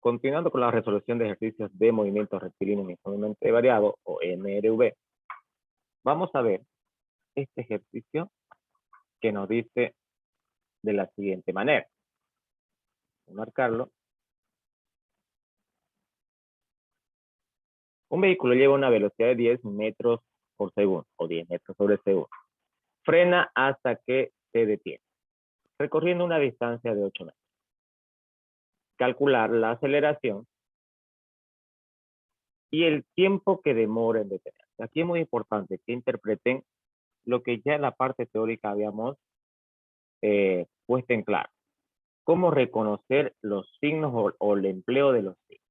Continuando con la resolución de ejercicios de movimientos rectilíneos uniformemente variados, o MRV, vamos a ver este ejercicio que nos dice de la siguiente manera. Voy a marcarlo. Un vehículo lleva una velocidad de 10 metros por segundo, o 10 metros sobre segundo. Frena hasta que se detiene, recorriendo una distancia de 8 metros. Calcular la aceleración y el tiempo que demora en detenerse. Aquí es muy importante que interpreten lo que ya en la parte teórica habíamos puesto en claro. Cómo reconocer los signos o el empleo de los signos.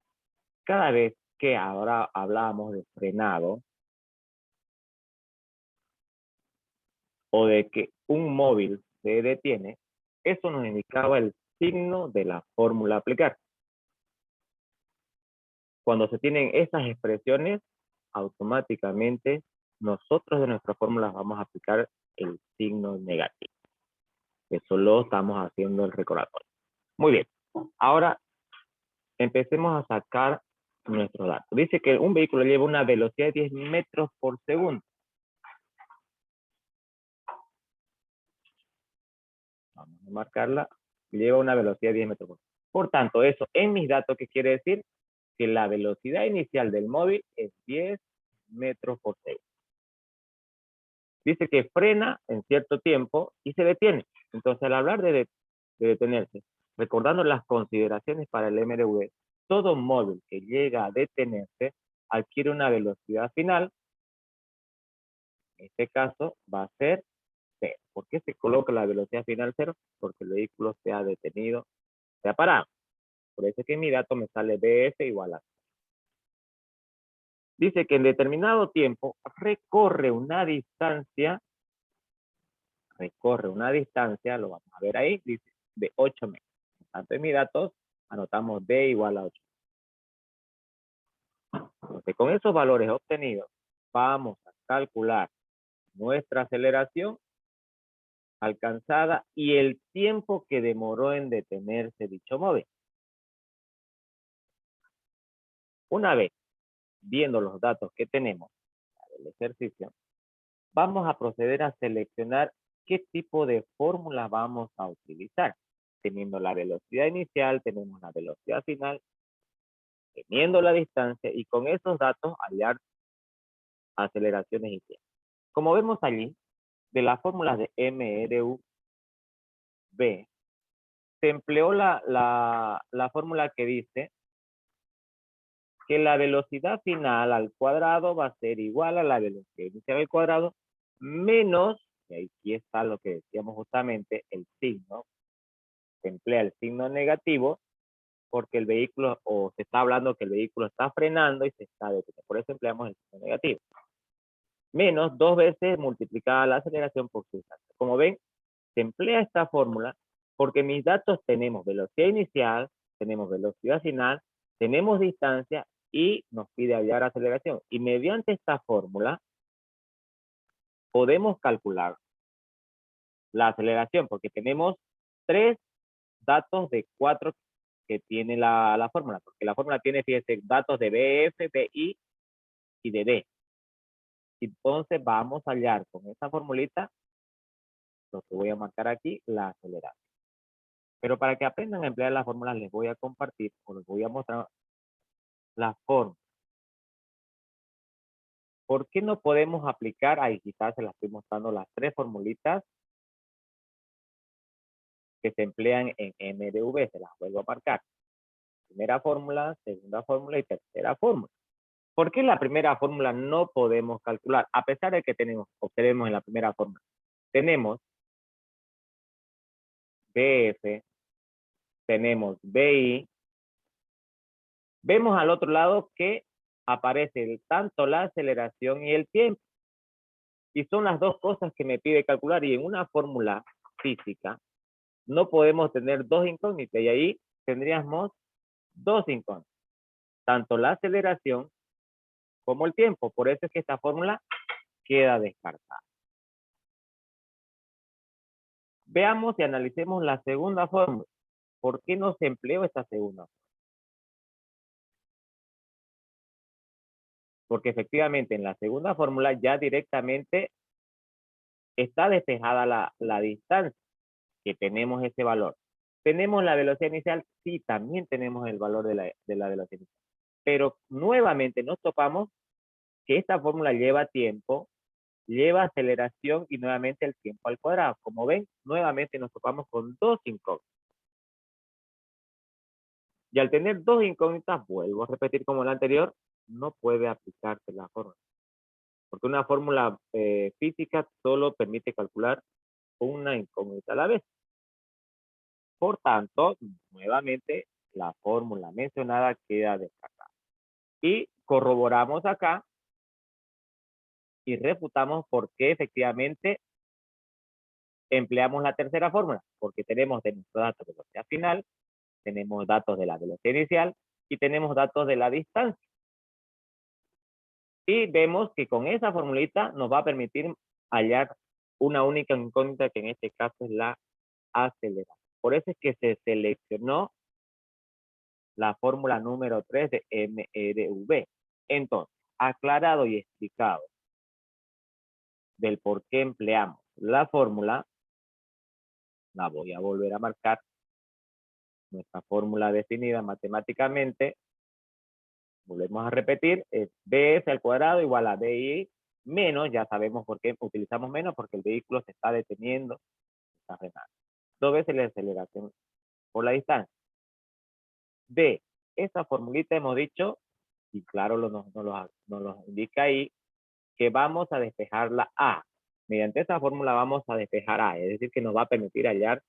Cada vez que ahora hablamos de frenado o de que un móvil se detiene, eso nos indicaba el signo de la fórmula a aplicar. Cuando se tienen esas expresiones, automáticamente nosotros de nuestras fórmulas vamos a aplicar el signo negativo. Eso lo estamos haciendo el recordatorio. Muy bien. Ahora empecemos a sacar nuestros datos. Dice que un vehículo lleva una velocidad de 10 metros por segundo. Vamos a marcarla. Lleva una velocidad de 10 metros por segundo. Por tanto, eso en mis datos, ¿qué quiere decir? Que la velocidad inicial del móvil es 10 metros por segundo. Dice que frena en cierto tiempo y se detiene. Entonces, al hablar de detenerse, recordando las consideraciones para el MRV, todo móvil que llega a detenerse adquiere una velocidad final. En este caso va a ser 0. ¿Por qué se coloca la velocidad final 0? Porque el vehículo se ha detenido, se ha parado. Por eso es que en mi dato me sale BF igual a 0. Dice que en determinado tiempo recorre una distancia, lo vamos a ver ahí, dice de 8 metros. Por tanto, en mis datos anotamos D igual a 8. Entonces, con esos valores obtenidos, vamos a calcular nuestra aceleración alcanzada y el tiempo que demoró en detenerse dicho móvil. Una vez viendo los datos que tenemos del ejercicio, vamos a proceder a seleccionar qué tipo de fórmula vamos a utilizar. Teniendo la velocidad inicial, tenemos la velocidad final, teniendo la distancia y con esos datos hallar aceleraciones y tiempo. Como vemos allí, de las fórmulas de MRV, se empleó la fórmula que dice que la velocidad final al cuadrado va a ser igual a la velocidad inicial al cuadrado menos, y aquí está lo que decíamos justamente, el signo. Se emplea el signo negativo porque el vehículo, o se está hablando que el vehículo está frenando y se está deteniendo. Por eso empleamos el signo negativo. Menos 2 veces multiplicada la aceleración por su distancia. Como ven, se emplea esta fórmula porque mis datos tenemos velocidad inicial, tenemos velocidad final, tenemos distancia y nos pide hallar aceleración. Y mediante esta fórmula podemos calcular la aceleración porque tenemos 3 datos de 4 que tiene la fórmula. Porque la fórmula tiene, fíjense, datos de BF, BI y de D. Entonces vamos a hallar con esta formulita, lo que voy a marcar aquí, la aceleración. Pero para que aprendan a emplear las fórmulas, les voy a compartir o les voy a mostrar las fórmulas. ¿Por qué no podemos aplicar? Ahí quizás se las estoy mostrando las 3 formulitas que se emplean en MRV. Se las vuelvo a marcar. Primera fórmula, segunda fórmula y tercera fórmula. ¿Por qué la primera fórmula no podemos calcular? A pesar de que obtenemos en la primera fórmula, tenemos BF, tenemos BI. Vemos al otro lado que aparece tanto la aceleración y el tiempo. Y son las dos cosas que me pide calcular. Y en una fórmula física no podemos tener 2 incógnitas. Y ahí tendríamos 2 incógnitas. Tanto la aceleración como el tiempo. Por eso es que esta fórmula queda descartada. Veamos y analicemos la segunda fórmula. ¿Por qué no se empleó esta segunda fórmula? porque efectivamente en la segunda fórmula ya directamente está despejada la distancia, que tenemos ese valor. ¿Tenemos la velocidad inicial? Sí, también tenemos el valor de la velocidad inicial. Pero nuevamente nos topamos que esta fórmula lleva tiempo, lleva aceleración y nuevamente el tiempo al cuadrado. Como ven, nuevamente nos topamos con dos incógnitas. Y al tener dos incógnitas, vuelvo a repetir como la anterior, no puede aplicarse la fórmula. Porque una fórmula física solo permite calcular una incógnita a la vez. Por tanto, nuevamente, la fórmula mencionada queda destacada. Y corroboramos acá y refutamos por qué efectivamente empleamos la tercera fórmula, porque tenemos de nuestro dato de velocidad final, tenemos datos de la velocidad inicial y tenemos datos de la distancia. Y vemos que con esa formulita nos va a permitir hallar una única incógnita, que en este caso es la aceleración. Por eso es que se seleccionó la fórmula número 3 de MRV. Entonces, aclarado y explicado del por qué empleamos la fórmula, la voy a volver a marcar. Nuestra fórmula definida matemáticamente, volvemos a repetir, es bs al cuadrado igual a bi menos, ya sabemos por qué utilizamos menos, porque el vehículo se está deteniendo, está frenando. Dos veces la aceleración por la distancia. B, esta formulita hemos dicho, y claro nos lo indica ahí, que vamos a despejar la A. Mediante esta fórmula vamos a despejar A, es decir, que nos va a permitir hallar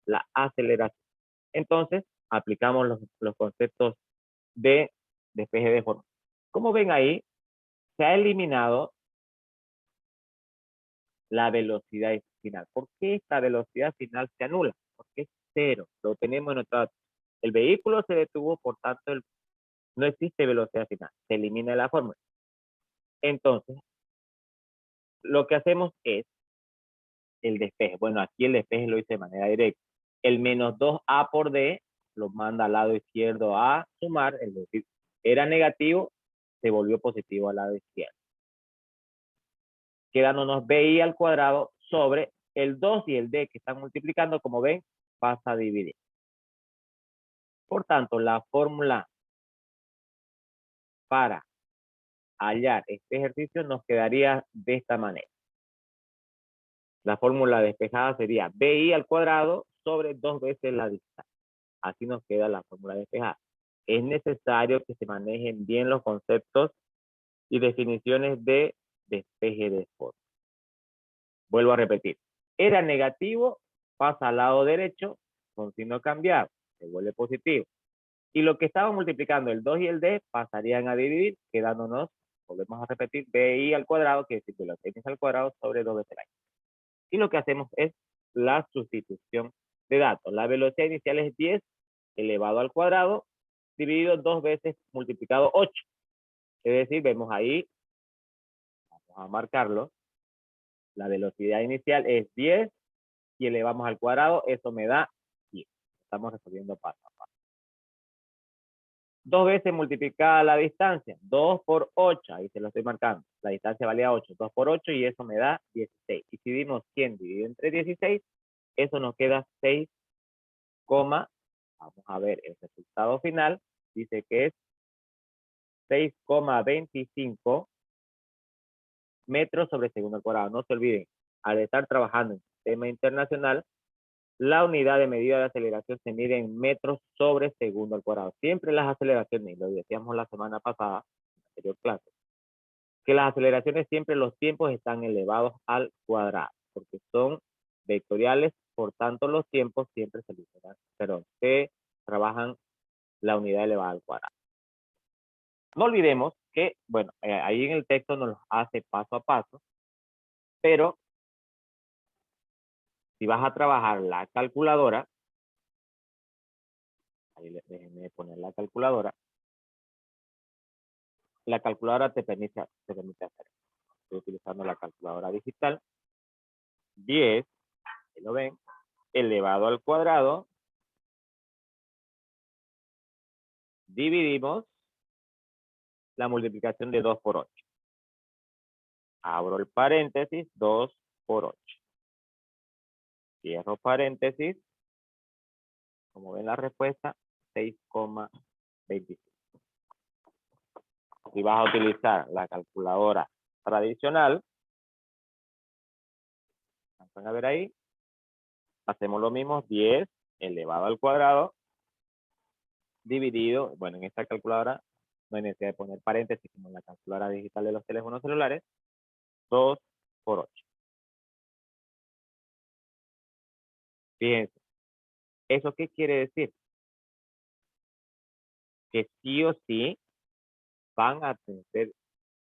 la aceleración. Entonces, aplicamos los conceptos de despeje de fórmula. Como ven ahí, se ha eliminado la velocidad final. ¿Por qué esta velocidad final se anula? Porque es cero. Lo tenemos en nuestra... El vehículo se detuvo, por tanto, no existe velocidad final. Se elimina la fórmula. Entonces, lo que hacemos es el despeje. Bueno, aquí el despeje lo hice de manera directa. El menos 2a por d lo manda al lado izquierdo a sumar, es decir, era negativo, se volvió positivo al lado izquierdo. Quedándonos bi al cuadrado sobre el 2 y el d que están multiplicando, como ven, pasa a dividir. Por tanto, la fórmula para hallar este ejercicio nos quedaría de esta manera. La fórmula despejada sería bi al cuadrado sobre 2 veces la distancia. Así nos queda la fórmula despejada. Es necesario que se manejen bien los conceptos y definiciones de despeje de fórmula. Vuelvo a repetir. Era negativo, pasa al lado derecho con signo cambiado, se vuelve positivo. Y lo que estaba multiplicando, el 2 y el d, pasarían a dividir, quedándonos, volvemos a repetir, bi al cuadrado, que es decir, velocidad al cuadrado sobre 2 veces la y. Y lo que hacemos es la sustitución de datos. La velocidad inicial es 10 elevado al cuadrado, dividido 2 veces multiplicado 8. Es decir, vemos ahí, vamos a marcarlo, la velocidad inicial es 10 y elevamos al cuadrado, eso me da 10. Estamos resolviendo paso a paso. 2 veces multiplicada la distancia, 2 por 8, ahí se lo estoy marcando. La distancia valía 8, 2 por 8 y eso me da 16. Y si dimos 100 dividido entre 16, eso nos queda 6, vamos a ver el resultado final, dice que es 6,25 metros sobre segundo al cuadrado. No se olviden, al estar trabajando en sistema internacional, la unidad de medida de aceleración se mide en metros sobre segundo al cuadrado. Siempre las aceleraciones, lo decíamos la semana pasada, en la anterior clase, que las aceleraciones siempre los tiempos están elevados al cuadrado, porque son vectoriales, por tanto los tiempos siempre se trabajan la unidad elevada al cuadrado. No olvidemos que, bueno, ahí en el texto nos lo hace paso a paso, pero si vas a trabajar la calculadora, ahí déjenme poner la calculadora te permite hacer. Estoy utilizando la calculadora digital. 10, ahí lo ven, elevado al cuadrado, dividimos la multiplicación de 2 por 8. Abro el paréntesis, 2 por 8. Cierro paréntesis. Como ven la respuesta, 6,25. Si vas a utilizar la calculadora tradicional, van a ver ahí, hacemos lo mismo, 10 elevado al cuadrado, dividido, bueno, en esta calculadora no hay necesidad de poner paréntesis como en la calculadora digital de los teléfonos celulares, 2 por 8. Fíjense, ¿eso qué quiere decir? Que sí o sí van a tener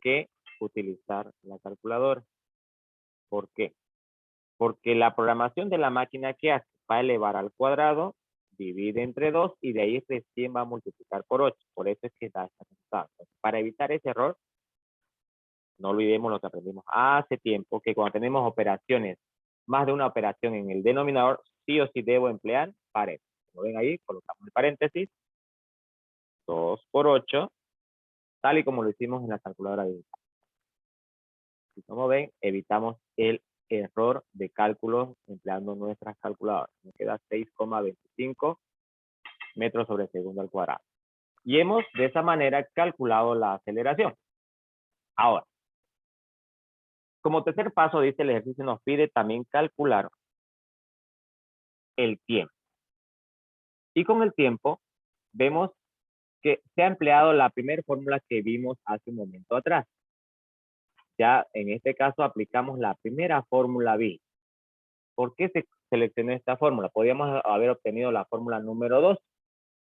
que utilizar la calculadora. ¿Por qué? Porque la programación de la máquina que hace va a elevar al cuadrado, divide entre 2 y de ahí recién va a multiplicar por 8. Por eso es que da esta resultado. Para evitar ese error, no olvidemos lo que aprendimos hace tiempo, que cuando tenemos operaciones, más de una operación en el denominador, sí o sí debo emplear paréntesis. Como ven ahí, colocamos el paréntesis, 2 por 8, tal y como lo hicimos en la calculadora digital. Y como ven, evitamos el error de cálculos empleando nuestras calculadoras. Nos queda 6,25 metros sobre segundo al cuadrado. Y hemos de esa manera calculado la aceleración. Ahora, como tercer paso, dice el ejercicio, nos pide también calcular el tiempo. Y con el tiempo, vemos que se ha empleado la primera fórmula que vimos hace un momento atrás. Ya en este caso aplicamos la primera fórmula B. ¿Por qué se seleccionó esta fórmula? Podríamos haber obtenido la fórmula número 2,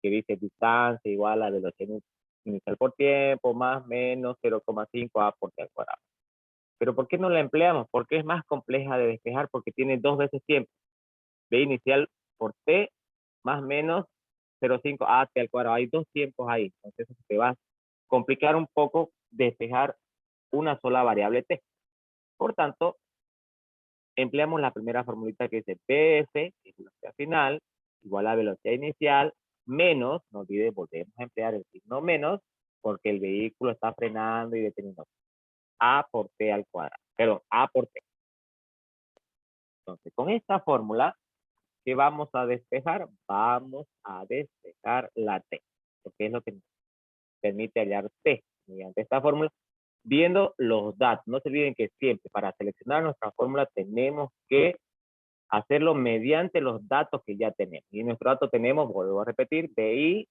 que dice distancia igual a velocidad inicial por tiempo, más menos 0,5 a por t al cuadrado. Pero ¿por qué no la empleamos? Porque es más compleja de despejar, porque tiene 2 veces tiempo. B inicial por t más menos 0,5 a t al cuadrado. Hay 2 tiempos ahí. Entonces te va a complicar un poco despejar una sola variable t. Por tanto, empleamos la primera formulita que dice PF, que es velocidad final, igual a velocidad inicial, menos, no olvides, volvemos a emplear el signo menos, porque el vehículo está frenando y deteniendo. A por T al cuadrado, perdón, A por T. Entonces, con esta fórmula, ¿qué vamos a despejar? Vamos a despejar la T, porque es lo que nos permite hallar T mediante esta fórmula, viendo los datos. No se olviden que siempre para seleccionar nuestra fórmula tenemos que hacerlo mediante los datos que ya tenemos. Y en nuestro dato tenemos, vuelvo a repetir, BI,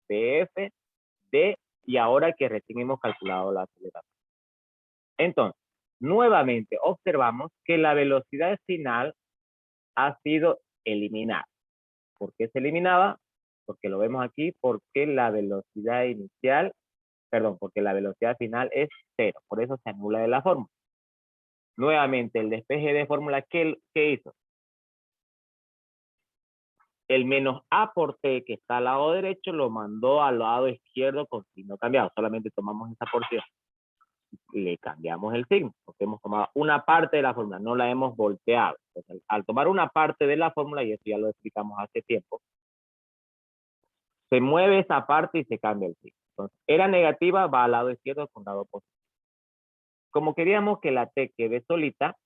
BF, D, y ahora que recién hemos calculado la aceleración. Entonces, nuevamente observamos que la velocidad final ha sido eliminada. ¿Por qué se eliminaba? Porque lo vemos aquí, porque la velocidad inicial, perdón, porque la velocidad final es 0. Por eso se anula de la fórmula. Nuevamente, el despeje de fórmula, ¿qué hizo? El menos A por T que está al lado derecho lo mandó al lado izquierdo con signo cambiado. Solamente tomamos esa porción. Le cambiamos el signo, porque hemos tomado una parte de la fórmula, no la hemos volteado. Entonces, al tomar una parte de la fórmula, y eso ya lo explicamos hace tiempo, se mueve esa parte y se cambia el signo. Entonces, era negativa, va al lado izquierdo con lado positivo. Como queríamos que la T quede solita,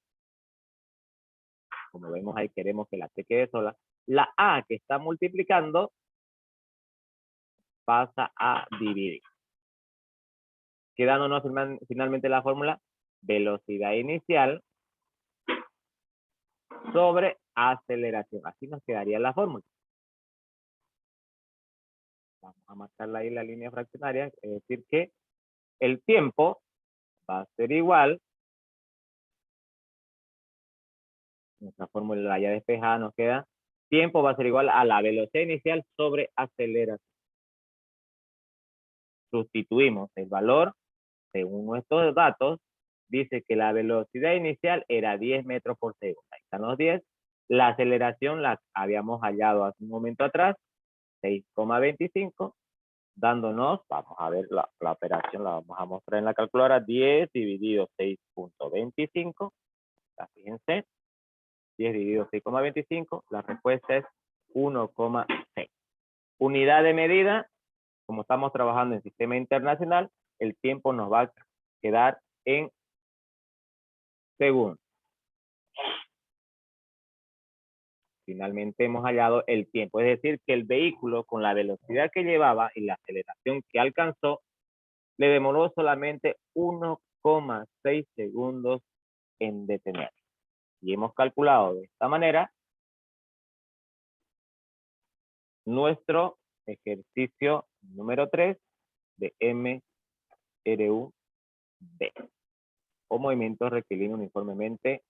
como vemos ahí, queremos que la T quede sola, la A que está multiplicando pasa a dividir. Quedándonos finalmente la fórmula velocidad inicial sobre aceleración. Así nos quedaría la fórmula. Vamos a marcarla ahí la línea fraccionaria, es decir que el tiempo va a ser igual, nuestra fórmula ya despejada nos queda, tiempo va a ser igual a la velocidad inicial sobre aceleración. Sustituimos el valor, según nuestros datos, dice que la velocidad inicial era 10 metros por segundo. Ahí están los 10. La aceleración la habíamos hallado hace un momento atrás, 6,25, dándonos, vamos a ver la operación, la vamos a mostrar en la calculadora, 10 dividido 6,25, fíjense, 10 dividido 6,25, la respuesta es 1,6. Unidad de medida, como estamos trabajando en sistema internacional, el tiempo nos va a quedar en segundos. Finalmente hemos hallado el tiempo, es decir, que el vehículo con la velocidad que llevaba y la aceleración que alcanzó, le demoró solamente 1,6 segundos en detener. Y hemos calculado de esta manera nuestro ejercicio número 3 de MRUB, o movimiento rectilíneo uniformemente